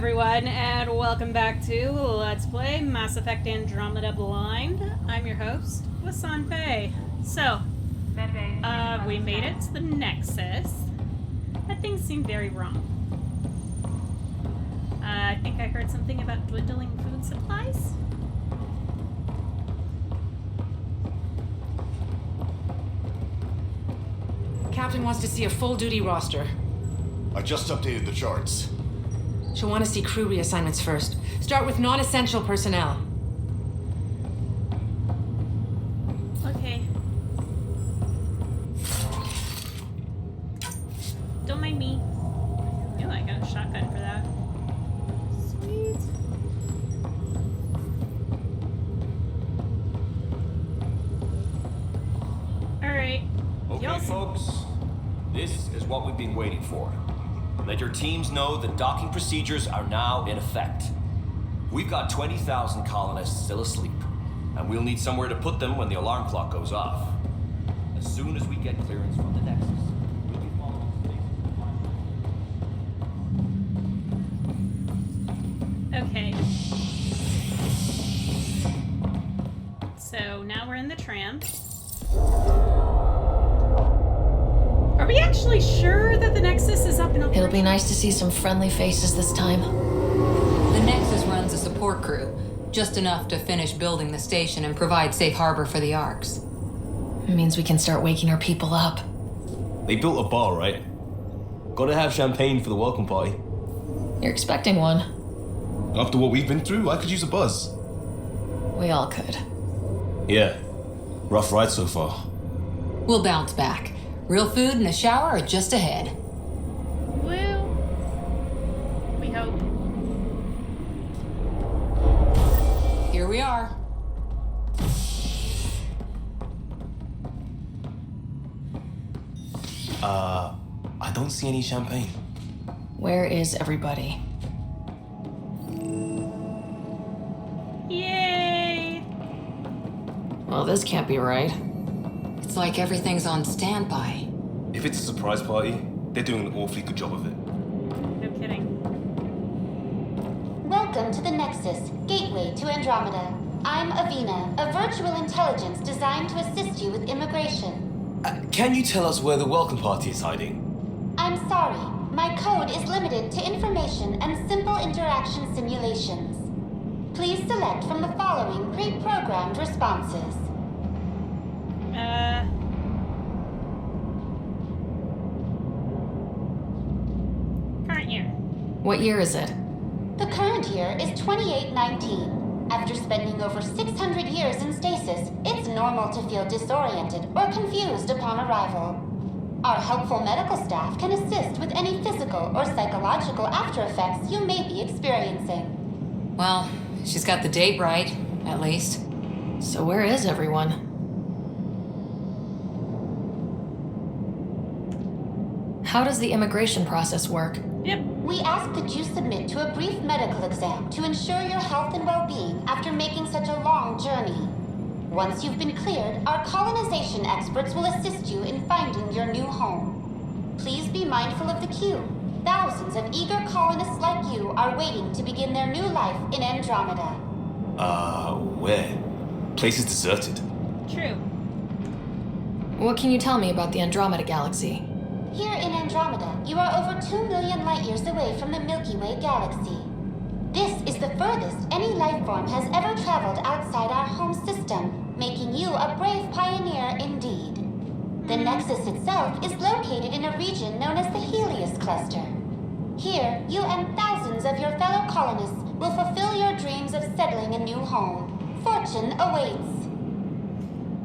everyone, and welcome back to Let's Play Mass Effect Andromeda Blind. I'm your host, Wasan Faye. So, we made it to the Nexus. That thing seemed very wrong. I think I heard something about dwindling food supplies. Captain wants to see a full-duty roster. I just updated the charts. She'll want to see crew reassignments first. Start with non-essential personnel. Okay. Don't mind me. Oh, I got a shotgun for that. Sweet. Alright. Okay, folks. This is what we've been waiting for. Let your teams know that docking procedures are now in effect. We've got 20,000 colonists still asleep, and we'll need somewhere to put them when the alarm clock goes off. As soon as we get clearance from the Nexus, we'll be following. Okay. So now we're in the tram. Are we actually sure that the Nexus is up and operation? It'll be nice to see some friendly faces this time. The Nexus runs a support crew, just enough to finish building the station and provide safe harbor for the Arks. It means we can start waking our people up. They built a bar, right? Gotta have champagne for the welcome party. You're expecting one. After what we've been through, I could use a buzz. We all could. Yeah. Rough ride so far. We'll bounce back. Real food and a shower are just ahead. Well, we hope. Here we are. I don't see any champagne. Where is everybody? Yay! Well, this can't be right. It's like everything's on standby. If it's a surprise party, they're doing an awfully good job of it. No kidding. Welcome to the Nexus, gateway to Andromeda. I'm Avina, a virtual intelligence designed to assist you with immigration. Can you tell us where the welcome party is hiding? I'm sorry, my code is limited to information and simple interaction simulations. Please select from the following pre-programmed responses. Current year. What year is it? The current year is 2819. After spending over 600 years in stasis, it's normal to feel disoriented or confused upon arrival. Our helpful medical staff can assist with any physical or psychological after effects you may be experiencing. Well, she's got the date right, at least. So where is everyone? How does the immigration process work? Yep. We ask that you submit to a brief medical exam to ensure your health and well-being after making such a long journey. Once you've been cleared, our colonization experts will assist you in finding your new home. Please be mindful of the queue. Thousands of eager colonists like you are waiting to begin their new life in Andromeda. Where? Place is deserted. True. What can you tell me about the Andromeda galaxy? Here in Andromeda, you are over 2 million light-years away from the Milky Way galaxy. This is the furthest any life form has ever traveled outside our home system, making you a brave pioneer indeed. The Nexus itself is located in a region known as the Helios Cluster. Here, you and thousands of your fellow colonists will fulfill your dreams of settling a new home. Fortune awaits.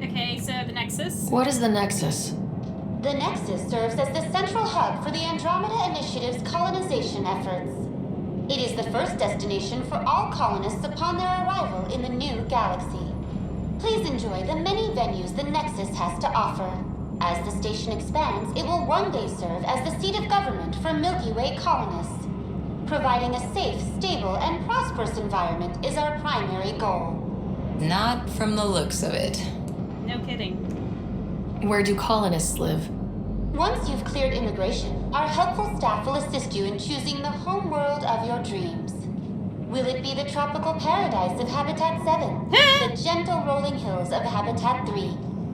Okay, so the Nexus. What is the Nexus? The Nexus serves as the central hub for the Andromeda Initiative's colonization efforts. It is the first destination for all colonists upon their arrival in the new galaxy. Please enjoy the many venues the Nexus has to offer. As the station expands, it will one day serve as the seat of government for Milky Way colonists. Providing a safe, stable, and prosperous environment is our primary goal. Not from the looks of it. No kidding. Where do colonists live? Once you've cleared immigration, our helpful staff will assist you in choosing the home world of your dreams. Will it be the tropical paradise of Habitat 7? The gentle rolling hills of Habitat 3?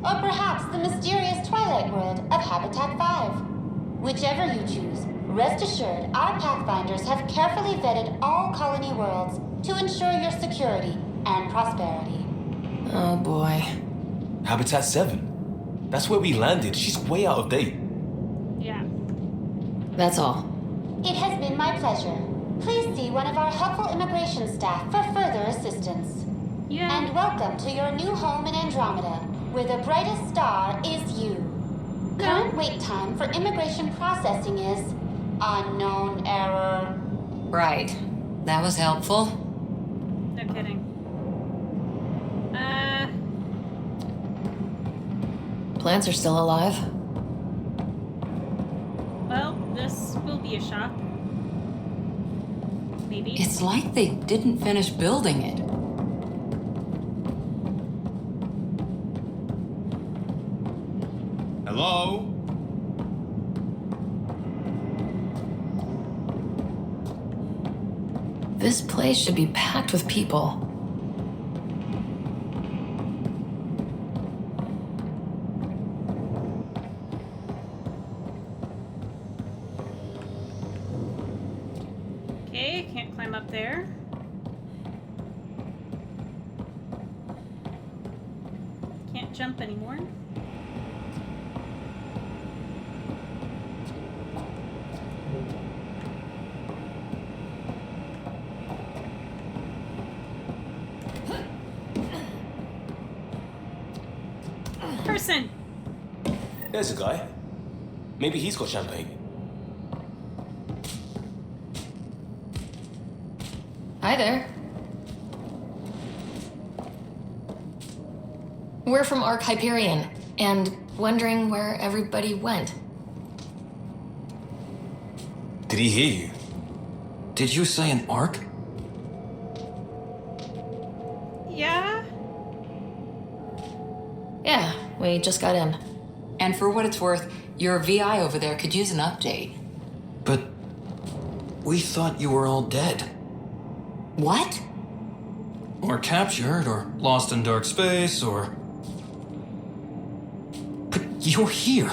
Or perhaps the mysterious twilight world of Habitat 5? Whichever you choose, rest assured our Pathfinders have carefully vetted all colony worlds to ensure your security and prosperity. Oh boy. Habitat 7. That's where we landed. She's way out of date. Yeah. That's all. It has been my pleasure. Please see one of our helpful immigration staff for further assistance. Yeah. And welcome to your new home in Andromeda, where the brightest star is you. Current wait time for immigration processing is unknown error. Right. That was helpful. No kidding. Plants are still alive. Well, this will be a shop. Maybe. It's like they didn't finish building it. Hello? This place should be packed with people. Okay, can't climb up there. Can't jump anymore. Person! There's a guy. Maybe he's got champagne. Hi there. We're from Ark Hyperion, and wondering where everybody went. Did he hear you? Did you say an arc? Yeah? Yeah, we just got in. And for what it's worth, your VI over there could use an update. But we thought you were all dead. What? Or captured, or lost in dark space, or... But you're here.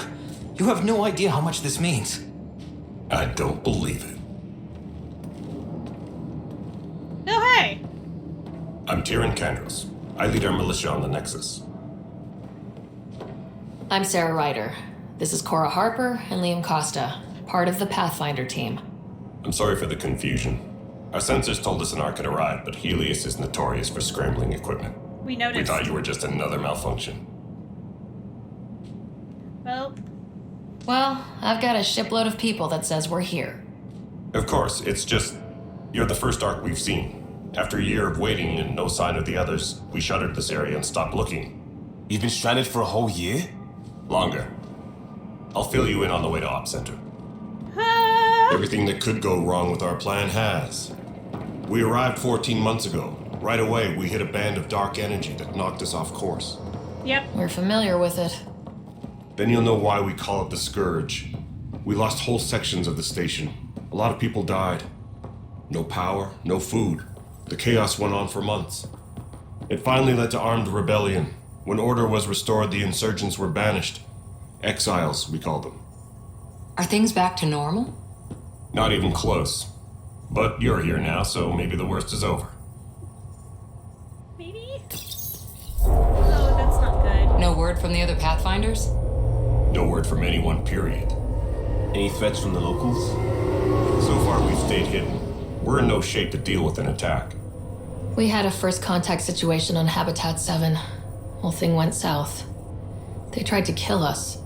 You have no idea how much this means. I don't believe it. Oh, hey! I'm Tyrion Kandros. I lead our militia on the Nexus. I'm Sarah Ryder. This is Cora Harper and Liam Costa, part of the Pathfinder team. I'm sorry for the confusion. Our sensors told us an arc had arrived, but Helios is notorious for scrambling equipment. We noticed. We thought you were just another malfunction. Well, I've got a shipload of people that says we're here. Of course, it's just... You're the first arc we've seen. After a year of waiting and no sign of the others, we shuttered this area and stopped looking. You've been stranded for a whole year? Longer. I'll fill you in on the way to Op Center. Everything that could go wrong with our plan has. We arrived 14 months ago. Right away, we hit a band of dark energy that knocked us off course. Yep. We're familiar with it. Then you'll know why we call it the Scourge. We lost whole sections of the station. A lot of people died. No power, no food. The chaos went on for months. It finally led to armed rebellion. When order was restored, the insurgents were banished. Exiles, we call them. Are things back to normal? Not even close. But you're here now, so maybe the worst is over. Maybe? Oh, that's not good. No word from the other Pathfinders? No word from anyone, period. Any threats from the locals? So far, we've stayed hidden. We're in no shape to deal with an attack. We had a first contact situation on Habitat 7. Whole thing went south. They tried to kill us.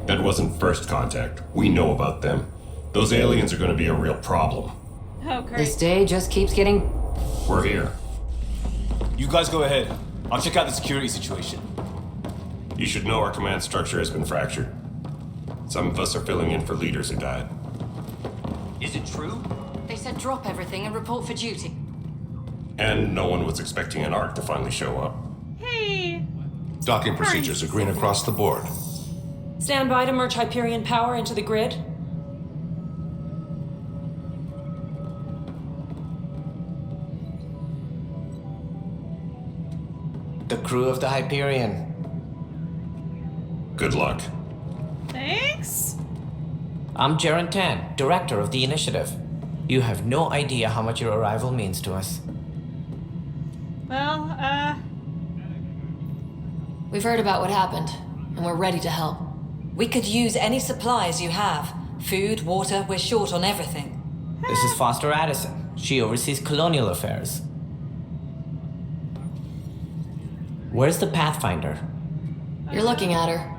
That wasn't first contact. We know about them. Those aliens are going to be a real problem. Oh, great. This day just keeps getting... We're here. You guys go ahead. I'll check out the security situation. You should know our command structure has been fractured. Some of us are filling in for leaders who died. Is it true? They said drop everything and report for duty. And no one was expecting an arc to finally show up. Hey! Docking procedures are green across the board. Stand by to merge Hyperion power into the grid. crew of the Hyperion. Good luck. Thanks. I'm Jaren Tan, director of the initiative. You have no idea how much your arrival means to us. Well, We've heard about what happened, and we're ready to help. We could use any supplies you have. Food, water, we're short on everything. This is Foster Addison. She oversees colonial affairs. Where's the Pathfinder? You're looking at her.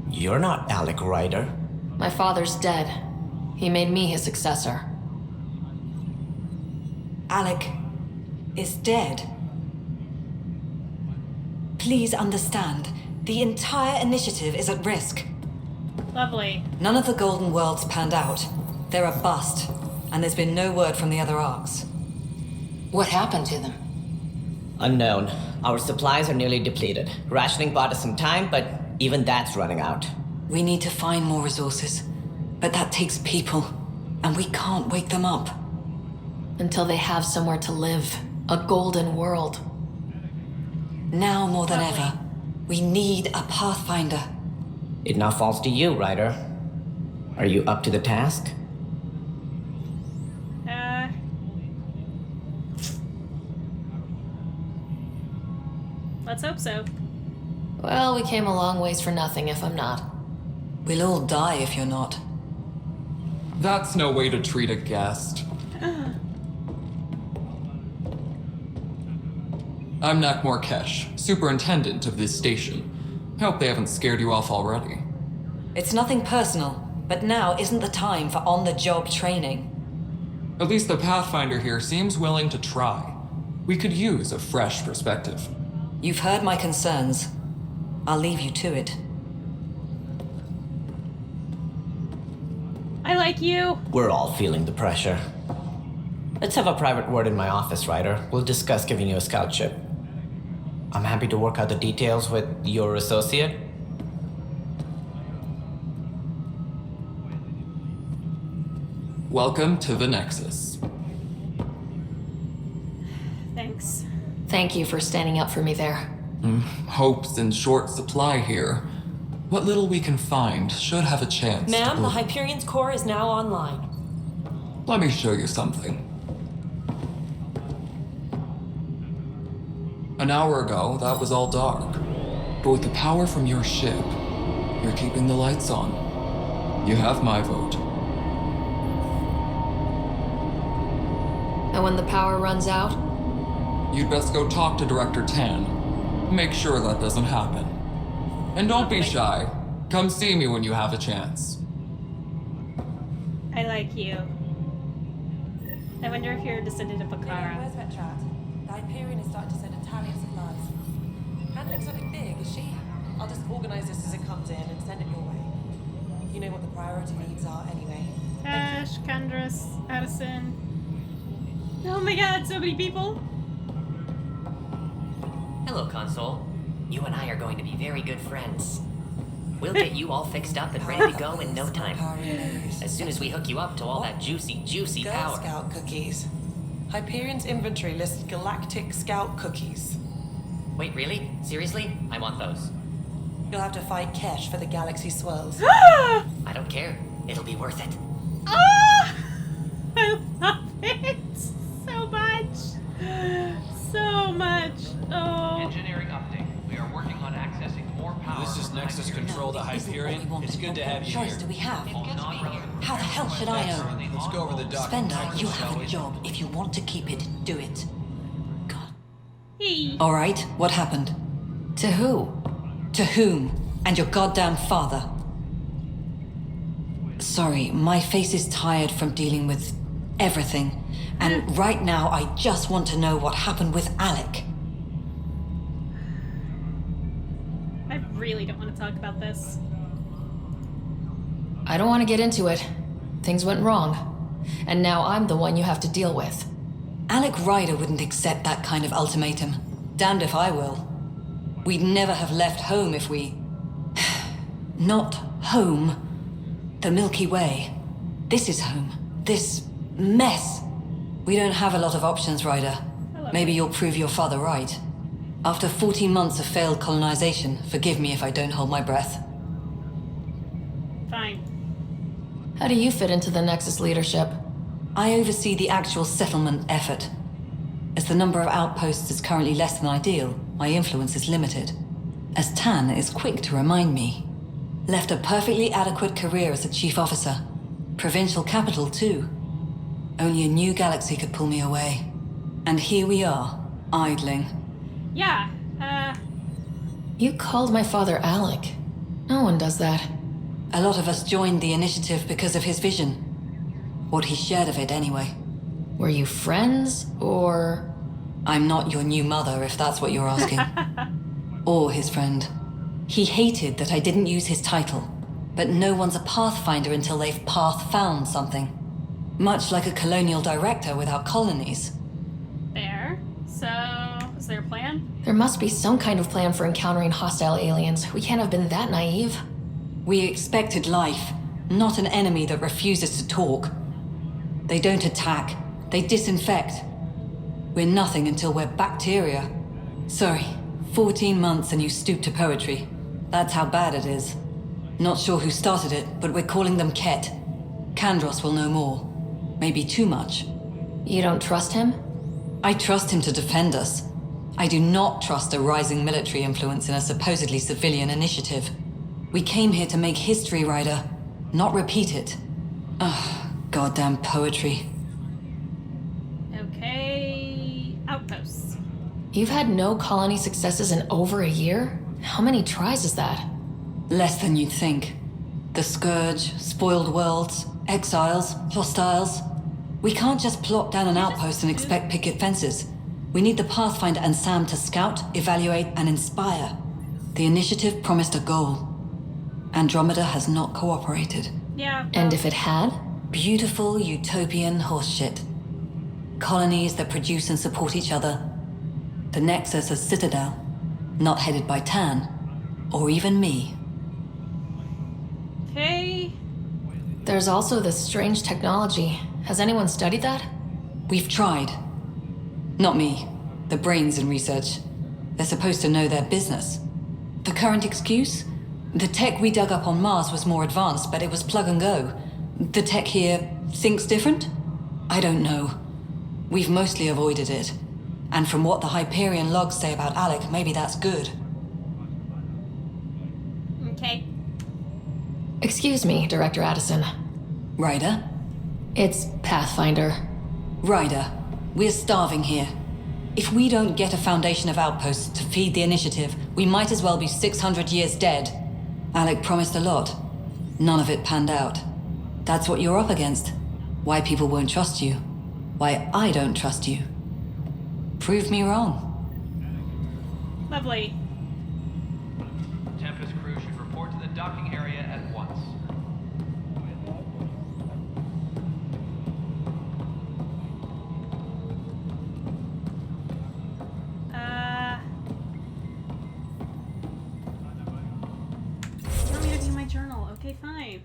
You're not Alec Ryder. My father's dead. He made me his successor. Alec is dead. Please understand, the entire initiative is at risk. lovely. None of the Golden Worlds panned out. They're a bust, and there's been no word from the other arcs. What happened to them? Unknown. Our supplies are nearly depleted. Rationing bought us some time, but even that's running out. We need to find more resources, but that takes people, and we can't wake them up. Until they have somewhere to live. A golden world. Now more than ever, we need a Pathfinder. It now falls to you, Ryder. Are you up to the task? Let's hope so. Well, we came a long ways for nothing if I'm not. We'll all die if you're not. That's no way to treat a guest. I'm Nakmor Kesh, superintendent of this station. Hope they haven't scared you off already. It's nothing personal, but now isn't the time for on-the-job training. At least the Pathfinder here seems willing to try. We could use a fresh perspective. You've heard my concerns. I'll leave you to it. I like you. We're all feeling the pressure. Let's have a private word in my office, Ryder. We'll discuss giving you a scout ship. I'm happy to work out the details with your associate. Welcome to the Nexus. Thanks. Thank you for standing up for me there. Hope's in short supply here. What little we can find should have a chance. Ma'am, the Hyperion's core is now online. Let me show you something. An hour ago, that was all dark. But with the power from your ship, you're keeping the lights on. You have my vote. And when the power runs out? You'd best go talk to Director Tan. Make sure that doesn't happen. And don't be shy. Come see me when you have a chance. I like you. I wonder if you're a descendant of Bakara. Where's Vetrat? The Hyperion is starting to send a tally of supplies. Handling's nothing big, is she? I'll just organize this as it comes in and send it your way. You know what the priority needs are anyway. Ash, Kandris, Addison. Oh my god, so many people. Hello, Console. You and I are going to be very good friends. We'll get you all fixed up and ready to go in no time. As soon as we hook you up to all that juicy, juicy Girl power. Scout cookies. Hyperion's inventory lists galactic scout cookies. Wait, really? Seriously? I want those. You'll have to fight Kesh for the galaxy swirls. I don't care. It'll be worth it. I love it so much. So much. Oh. Engineering update. We are working on accessing more power. This is Nexus Control to Hyperion. It's good to have you choice here. do we have? How the hell should I know? Let's go over the dock. Spender, you have a job. If you want to keep it, do it. God. Hey. All right, what happened? To who? To whom? And your goddamn father. Sorry, my face is tired from dealing with everything. And right now, I just want to know what happened with Alec. I really don't want to talk about this. I don't want to get into it. Things went wrong. And now I'm the one you have to deal with. Alec Ryder wouldn't accept that kind of ultimatum. Damned if I will. We'd never have left home if we... Not home. The Milky Way. This is home. This mess. We don't have a lot of options, Ryder. Maybe you'll prove your father right. After 14 months of failed colonization, forgive me if I don't hold my breath. Fine. How do you fit into the Nexus leadership? I oversee the actual settlement effort. As the number of outposts is currently less than ideal, my influence is limited. As Tan is quick to remind me. Left a perfectly adequate career as a chief officer. Provincial capital, too. Only a new galaxy could pull me away. And here we are, idling. Yeah, You called my father Alec. No one does that. A lot of us joined the initiative because of his vision. What he shared of it, anyway. Were you friends, or...? I'm not your new mother, if that's what you're asking. Or his friend. He hated that I didn't use his title. But no one's a pathfinder until they've path-found something. Much like a colonial director without colonies. there. So, is there a plan? There must be some kind of plan for encountering hostile aliens. We can't have been that naive. We expected life, not an enemy that refuses to talk. They don't attack, they disinfect. We're nothing until we're bacteria. Sorry, 14 months and you stoop to poetry. That's how bad it is. Not sure who started it, but we're calling them Ket. Kandros will know more. Maybe too much. You don't trust him? I trust him to defend us. I do not trust a rising military influence in a supposedly civilian initiative. We came here to make history, Ryder, not repeat it. Ugh, goddamn poetry. Okay, outposts. You've had no colony successes in over a year? How many tries is that? Less than you'd think. The Scourge, spoiled worlds, exiles, hostiles. We can't just plop down an outpost and expect picket fences. We need the Pathfinder and Sam to scout, evaluate, and inspire. The initiative promised a goal. Andromeda has not cooperated. Yeah. And if it had? Beautiful utopian horseshit. Colonies that produce and support each other. The Nexus as Citadel, not headed by Tan, or even me. Okay. There's also this strange technology. Has anyone studied that? We've tried. Not me. The brains in research. They're supposed to know their business. The current excuse? The tech we dug up on Mars was more advanced, but it was plug and go. The tech here thinks different? I don't know. We've mostly avoided it. And from what the Hyperion logs say about Alec, maybe that's good. Okay. Excuse me, Director Addison. Ryder? It's Pathfinder. Ryder, we're starving here. If we don't get a foundation of outposts to feed the initiative, we might as well be 600 years dead. Alec promised a lot. None of it panned out. That's what you're up against. Why people won't trust you. Why I don't trust you. Prove me wrong. Lovely. Tempest crew should report to the docking area at once. Tell me to view my journal. Okay, fine.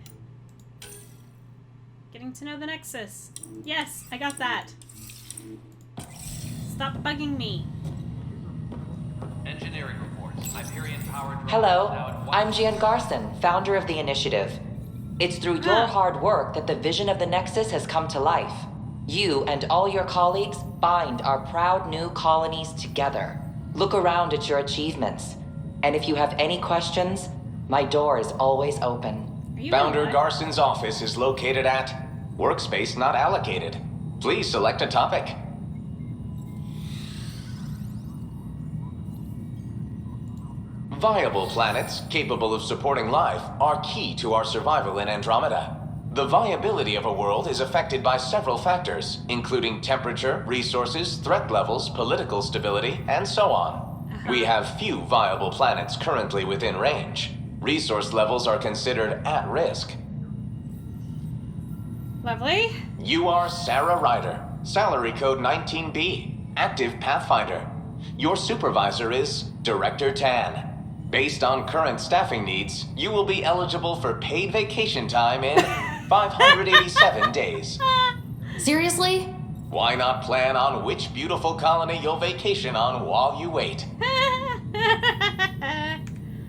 Getting to know the Nexus. Yes, I got that. Stop bugging me. Engineering reports. Hyperion powered drones Hello, now at one. I'm Jan Garson, founder of the initiative. It's through your hard work that the vision of the Nexus has come to life. You and all your colleagues bind our proud new colonies together. Look around at your achievements. And if you have any questions, my door is always open. Founder Garson's office is located at Workspace Not Allocated. Please select a topic. Viable planets capable of supporting life are key to our survival in Andromeda. The viability of a world is affected by several factors, including temperature, resources, threat levels, political stability, and so on. We have few viable planets currently within range. Resource levels are considered at risk. Lovely. You are Sarah Ryder, salary code 19B, active Pathfinder. Your supervisor is Director Tan. Based on current staffing needs, you will be eligible for paid vacation time in 587 days. Seriously? Why not plan on which beautiful colony you'll vacation on while you wait?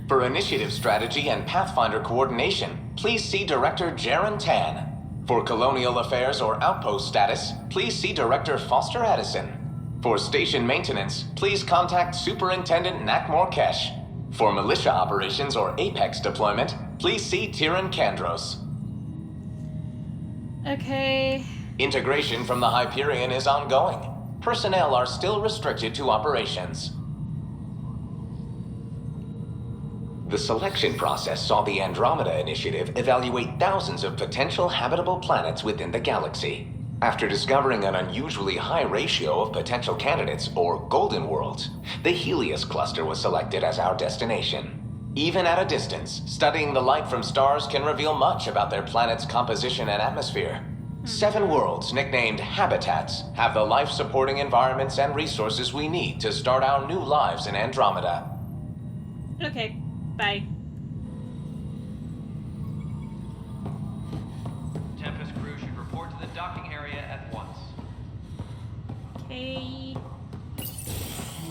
For initiative strategy and Pathfinder coordination, please see Director Jaren Tan. For colonial affairs or outpost status, please see Director Foster Addison. For station maintenance, please contact Superintendent Nakmor Kesh. For militia operations or Apex deployment, please see Tyran Kandros. Okay. Integration from the Hyperion is ongoing. Personnel are still restricted to operations. The selection process saw the Andromeda Initiative evaluate thousands of potential habitable planets within the galaxy. After discovering an unusually high ratio of potential candidates, or golden worlds, the Helios cluster was selected as our destination. Even at a distance, studying the light from stars can reveal much about their planet's composition and atmosphere. 7 worlds, nicknamed habitats, have the life-supporting environments and resources we need to start our new lives in Andromeda. Okay, bye. Tempest crew should report to the docking area at once. Okay.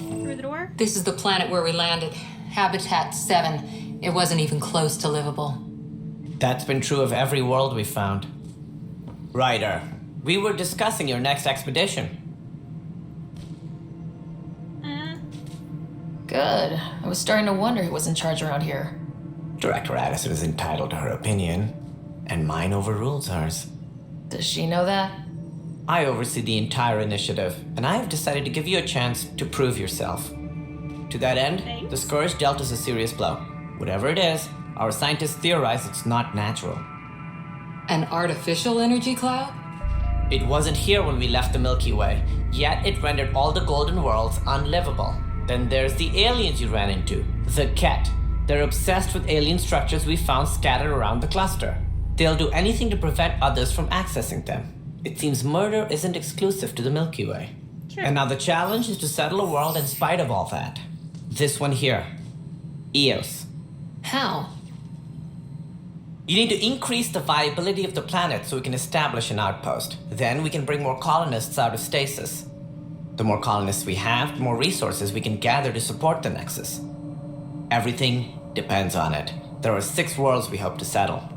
Through the door? This is the planet where we landed. Habitat 7. It wasn't even close to livable. That's been true of every world we've found. Ryder, we were discussing your next expedition. Good. I was starting to wonder who was in charge around here. Director Addison is entitled to her opinion, and mine overrules hers. Does she know that? I oversee the entire initiative, and I have decided to give you a chance to prove yourself. To that end, the Scourge dealt us a serious blow. Whatever it is, our scientists theorize it's not natural. An artificial energy cloud? It wasn't here when we left the Milky Way, yet it rendered all the golden worlds unlivable. Then there's the aliens you ran into, the Ket. They're obsessed with alien structures we found scattered around the cluster. They'll do anything to prevent others from accessing them. It seems murder isn't exclusive to the Milky Way. Sure. And now the challenge is to settle a world in spite of all that. This one here. Eos. How? You need to increase the viability of the planet so we can establish an outpost. Then we can bring more colonists out of stasis. The more colonists we have, the more resources we can gather to support the Nexus. Everything depends on it. There are 6 worlds we hope to settle.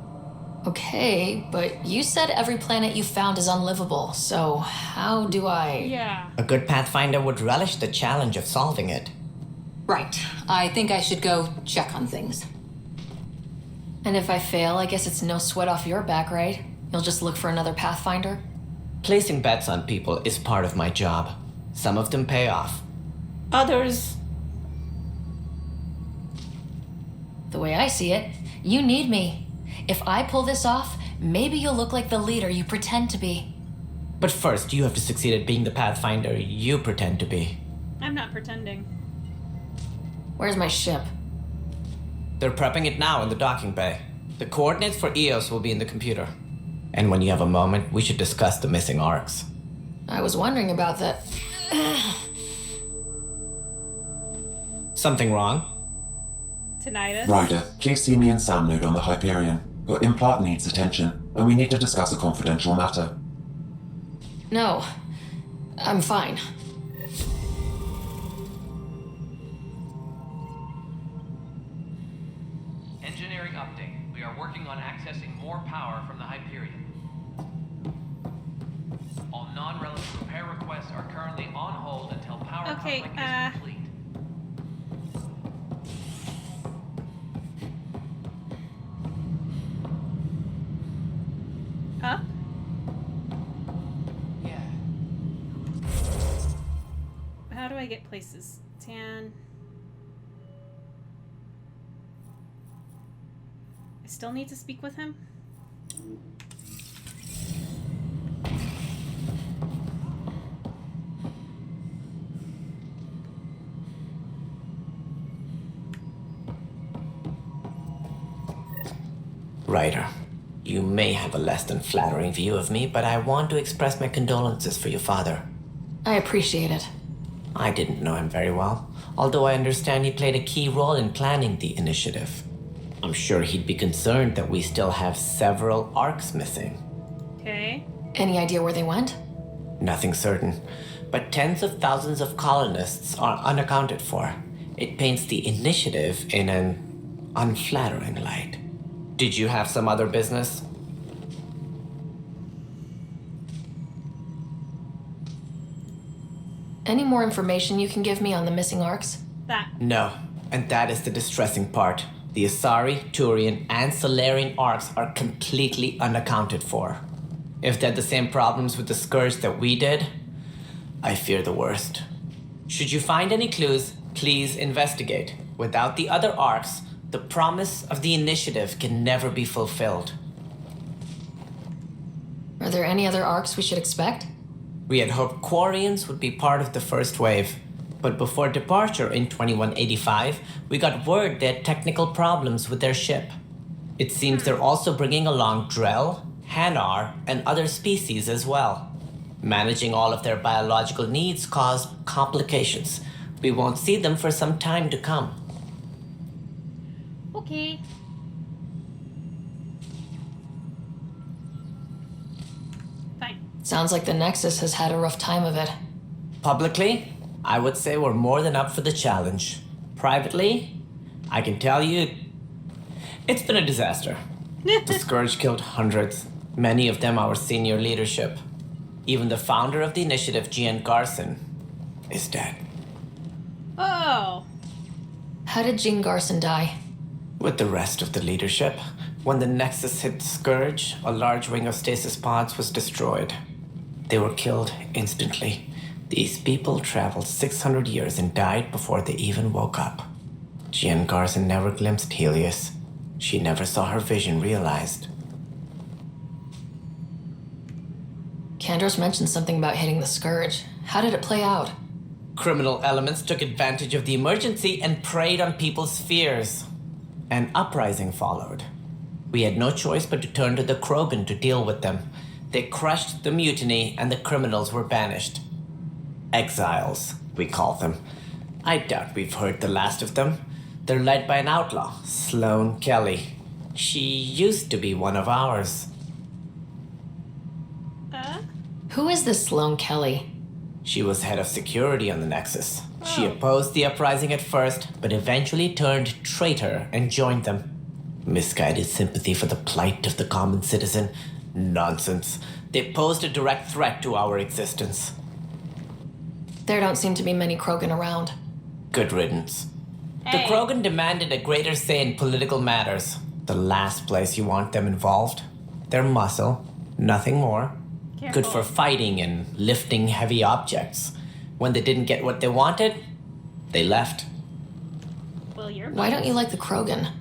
Okay, but you said every planet you found is unlivable, so how do I... Yeah. A good Pathfinder would relish the challenge of solving it. Right. I think I should go check on things. And if I fail, I guess it's no sweat off your back, right? You'll just look for another Pathfinder? Placing bets on people is part of my job. Some of them pay off. Others... The way I see it, you need me. If I pull this off, maybe you'll look like the leader you pretend to be. But first, you have to succeed at being the Pathfinder you pretend to be. I'm not pretending. Where's my ship? They're prepping it now in the docking bay. The coordinates for Eos will be in the computer. And when you have a moment, we should discuss the missing arcs. I was wondering about that. Something wrong? Tinnitus. Ryder, please see me and Sam node on the Hyperion. Your implant needs attention, and we need to discuss a confidential matter. No, I'm fine. Engineering update. We are working on accessing more power from the Hyperion. All non-relevant repair requests are currently on hold until power coupling is complete. Up? Yeah. How do I get places? Tan. I still need to speak with him? Ryder, you may have a less than flattering view of me, but I want to express my condolences for your father. I appreciate it. I didn't know him very well, although I understand he played a key role in planning the initiative. I'm sure he'd be concerned that we still have several arcs missing. Okay. Any idea where they went? Nothing certain, but tens of thousands of colonists are unaccounted for. It paints the initiative in an unflattering light. Did you have some other business? Any more information you can give me on the missing arcs? No, and that is the distressing part. The Asari, Turian, and Solarian arcs are completely unaccounted for. If they had the same problems with the Scourge that we did, I fear the worst. Should you find any clues, please investigate. Without the other arcs, the promise of the initiative can never be fulfilled. Are there any other arcs we should expect? We had hoped Quarians would be part of the first wave, but before departure in 2185, we got word they had technical problems with their ship. It seems they're also bringing along Drell, Hanar, and other species as well. Managing all of their biological needs caused complications. We won't see them for some time to come. Okay. Fine. Sounds like the Nexus has had a rough time of it. Publicly, I would say we're more than up for the challenge. Privately, I can tell you, it's been a disaster. The Scourge killed hundreds, many of them our senior leadership. Even the founder of the initiative, Gian Garson, is dead. Oh. How did Jean Garson die? With the rest of the leadership, when the Nexus hit Scourge, a large ring of stasis pods was destroyed. They were killed instantly. These people traveled 600 years and died before they even woke up. Jean Garson never glimpsed Helios. She never saw her vision realized. Kandros mentioned something about hitting the Scourge. How did it play out? Criminal elements took advantage of the emergency and preyed on people's fears. An uprising followed. We had no choice but to turn to the Krogan to deal with them. They crushed the mutiny and the criminals were banished. Exiles, we call them. I doubt we've heard the last of them. They're led by an outlaw, Sloane Kelly. She used to be one of ours. Who is this Sloane Kelly? She was head of security on the Nexus. She opposed the uprising at first, but eventually turned traitor and joined them. Misguided sympathy for the plight of the common citizen? Nonsense. They posed a direct threat to our existence. There don't seem to be many Krogan around. Good riddance. Hey. The Krogan demanded a greater say in political matters. The last place you want them involved. Their muscle, nothing more. Careful. Good for fighting and lifting heavy objects. When they didn't get what they wanted, they left. Well, you're Why don't you like the Krogan?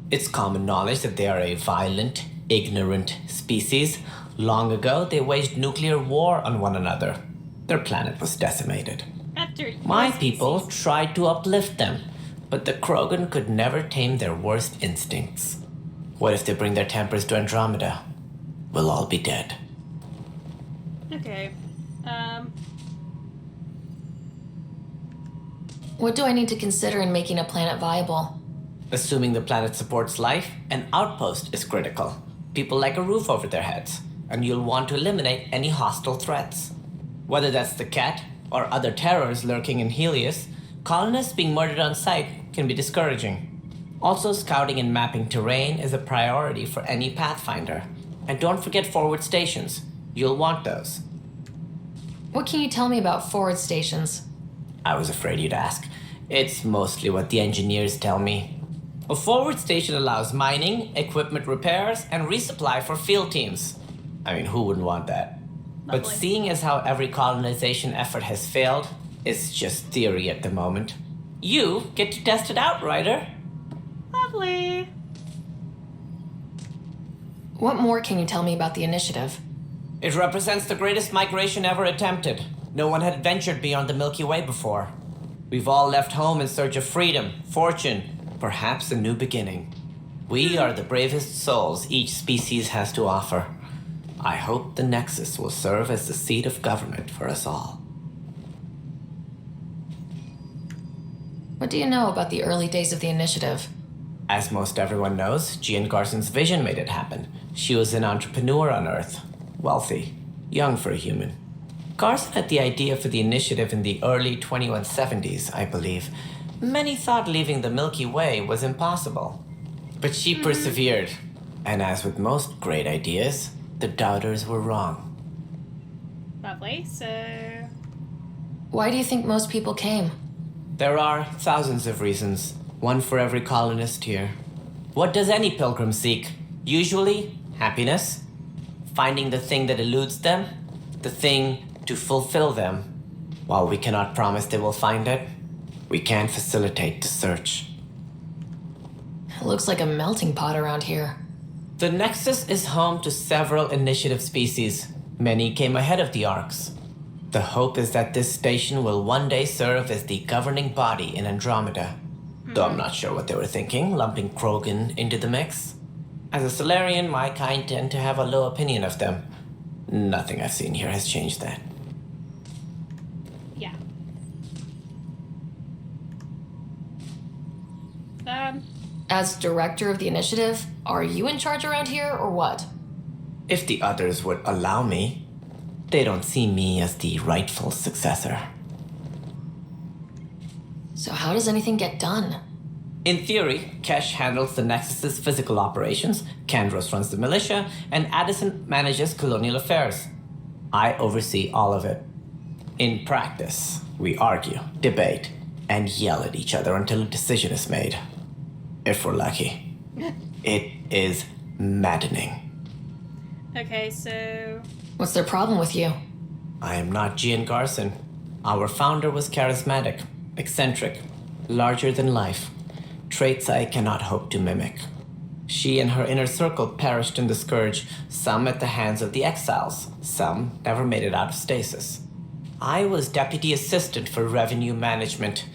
It's common knowledge that they are a violent, ignorant species. Long ago, they waged nuclear war on one another. Their planet was decimated. After My people tried to uplift them, but the Krogan could never tame their worst instincts. What if they bring their tempers to Andromeda? We'll all be dead. Okay. What do I need to consider in making a planet viable? Assuming the planet supports life, an outpost is critical. People like a roof over their heads, and you'll want to eliminate any hostile threats. Whether that's the Cat or other terrors lurking in Helios, colonists being murdered on sight can be discouraging. Also, scouting and mapping terrain is a priority for any Pathfinder. And don't forget forward stations. You'll want those. What can you tell me about forward stations? I was afraid you'd ask. It's mostly what the engineers tell me. A forward station allows mining, equipment repairs, and resupply for field teams. I mean, who wouldn't want that? But seeing as how every colonization effort has failed, it's just theory at the moment. You get to test it out, Ryder. Lovely. What more can you tell me about the initiative? It represents the greatest migration ever attempted. No one had ventured beyond the Milky Way before. We've all left home in search of freedom, fortune, perhaps a new beginning. We are the bravest souls each species has to offer. I hope the Nexus will serve as the seat of government for us all. What do you know about the early days of the initiative? As most everyone knows, Gian Garson's vision made it happen. She was an entrepreneur on Earth. Wealthy. Young for a human. Garson had the idea for the initiative in the early 2170s, I believe. Many thought leaving the Milky Way was impossible. But she persevered. And as with most great ideas, the doubters were wrong. Lovely, so... Why do you think most people came? There are thousands of reasons, one for every colonist here. What does any pilgrim seek? Usually, happiness. Finding the thing that eludes them, the thing to fulfill them. While we cannot promise they will find it, we can facilitate the search. It looks like a melting pot around here. The Nexus is home to several initiative species. Many came ahead of the Arks. The hope is that this station will one day serve as the governing body in Andromeda. Though I'm not sure what they were thinking, lumping Krogan into the mix. As a Solarian, my kind tend to have a low opinion of them. Nothing I've seen here has changed that. Yeah. As director of the initiative, are you in charge around here or what? If the others would allow me, they don't see me as the rightful successor. So how does anything get done? In theory, Kesh handles the Nexus's physical operations, Kandros runs the militia, and Addison manages colonial affairs. I oversee all of it. In practice, we argue, debate, and yell at each other until a decision is made. If we're lucky. It is maddening. Okay, so... What's their problem with you? I am not Gian Garson. Our founder was charismatic, eccentric, larger than life. Traits I cannot hope to mimic. She and her inner circle perished in the Scourge, some at the hands of the Exiles, some never made it out of stasis. I was deputy assistant for revenue management.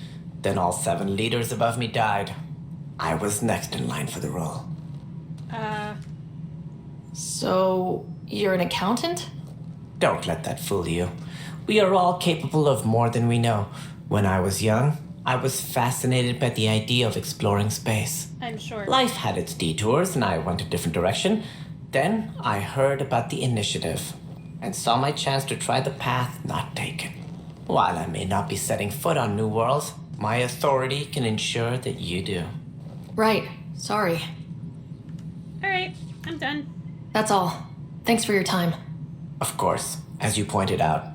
Then all 7 leaders above me died. I was next in line for the role. So, you're an accountant? Don't let that fool you. We are all capable of more than we know. When I was young, I was fascinated by the idea of exploring space. I'm sure. Life had its detours and I went a different direction. Then I heard about the initiative and saw my chance to try the path not taken. While I may not be setting foot on new worlds, my authority can ensure that you do. Right. Sorry. Alright, I'm done. That's all. Thanks for your time. Of course, as you pointed out,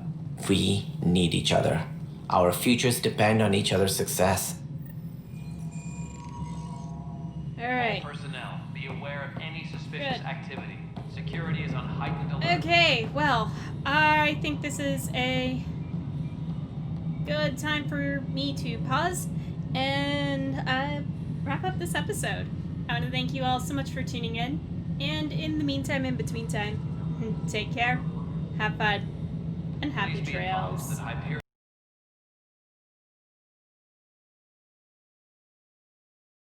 we need each other. Our futures depend on each other's success. Alright. All personnel, be aware of any suspicious activity. Security is on heightened alert. Okay, well, I think this is a good time for me to pause and wrap up this episode. I want to thank you all so much for tuning in. And in the meantime, in between time, take care, have fun, and happy trails.